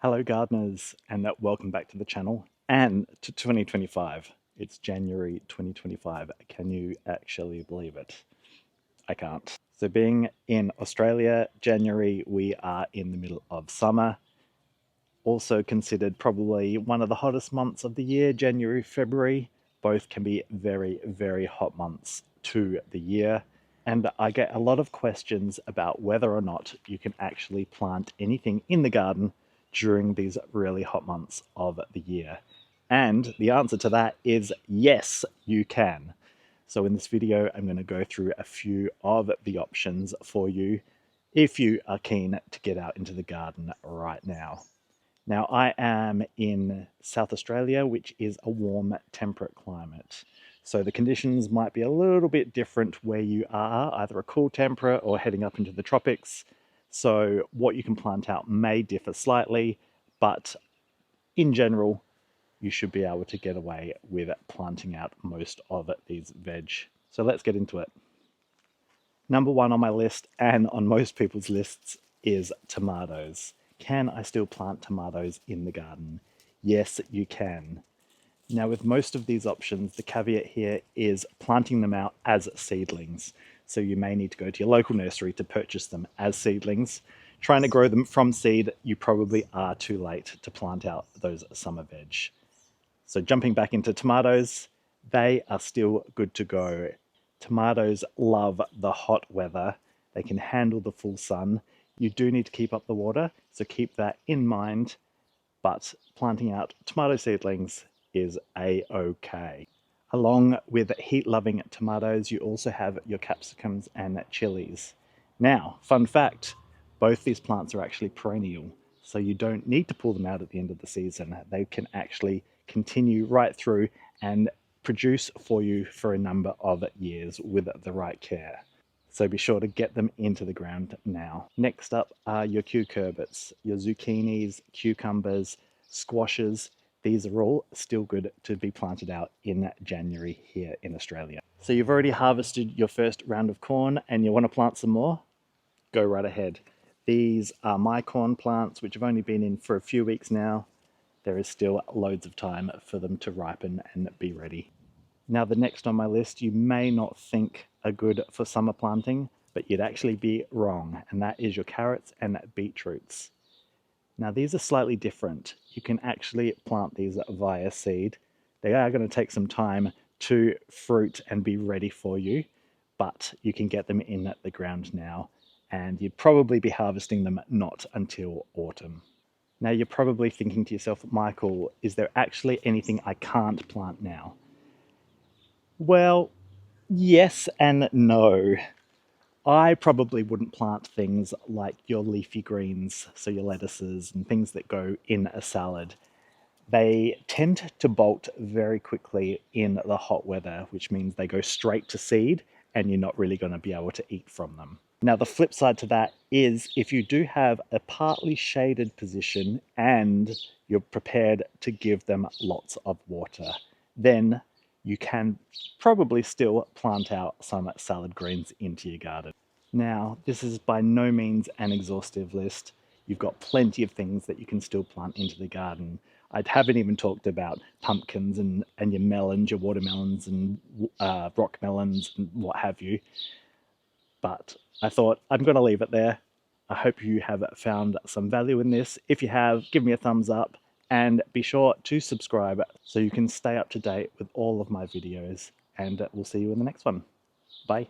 Hello gardeners, and welcome back to the channel and to 2025. It's January 2025. Can you actually believe it? I can't. So being in Australia, January, we are in the middle of summer. Also considered probably one of the hottest months of the year, January, February. Both can be very, very hot months to the year. And I get a lot of questions about whether or not you can actually plant anything in the garden during these really hot months of the year. And the answer to that is yes, you can. So in this video, I'm going to go through a few of the options for you if you are keen to get out into the garden right now. Now, I am in South Australia, which is a warm, temperate climate. So the conditions might be a little bit different where you are, either a cool temperate or heading up into the tropics. So what you can plant out may differ slightly, but in general, you should be able to get away with planting out most of these veg. So let's get into it. Number one on my list and on most people's lists is tomatoes. Can I still plant tomatoes in the garden? Yes, you can. Now, with most of these options, the caveat here is planting them out as seedlings. So you may need to go to your local nursery to purchase them as seedlings. Trying to grow them from seed, you probably are too late to plant out those summer veg. So jumping back into tomatoes, they are still good to go. Tomatoes love the hot weather. They can handle the full sun. You do need to keep up the water, so keep that in mind. But planting out tomato seedlings is a-okay. Along with heat-loving tomatoes, you also have your capsicums and chilies. Now, fun fact, both these plants are actually perennial, so you don't need to pull them out at the end of the season. They can actually continue right through and produce for you for a number of years with the right care. So be sure to get them into the ground now. Next up are your cucurbits, your zucchinis, cucumbers, squashes. These are all still good to be planted out in January here in Australia. So you've already harvested your first round of corn and you want to plant some more? Go right ahead. These are my corn plants, which have only been in for a few weeks now. There is still loads of time for them to ripen and be ready. Now, the next on my list, you may not think are good for summer planting, but you'd actually be wrong, and that is your carrots and beetroots. Now, these are slightly different. You can actually plant these via seed. They are going to take some time to fruit and be ready for you, but you can get them in the ground now, and you'd probably be harvesting them not until autumn. Now, you're probably thinking to yourself, Michael, is there actually anything I can't plant now? Well, yes and no. I probably wouldn't plant things like your leafy greens, so your lettuces and things that go in a salad. They tend to bolt very quickly in the hot weather, which means they go straight to seed and you're not really going to be able to eat from them. Now, the flip side to that is if you do have a partly shaded position and you're prepared to give them lots of water, then you can probably still plant out some salad greens into your garden. Now, this is by no means an exhaustive list. You've got plenty of things that you can still plant into the garden. I haven't even talked about pumpkins and your melons, your watermelons and rock melons and what have you. But I thought I'm going to leave it there. I hope you have found some value in this. If you have, give me a thumbs up and be sure to subscribe so you can stay up to date with all of my videos. And we'll see you in the next one. Bye.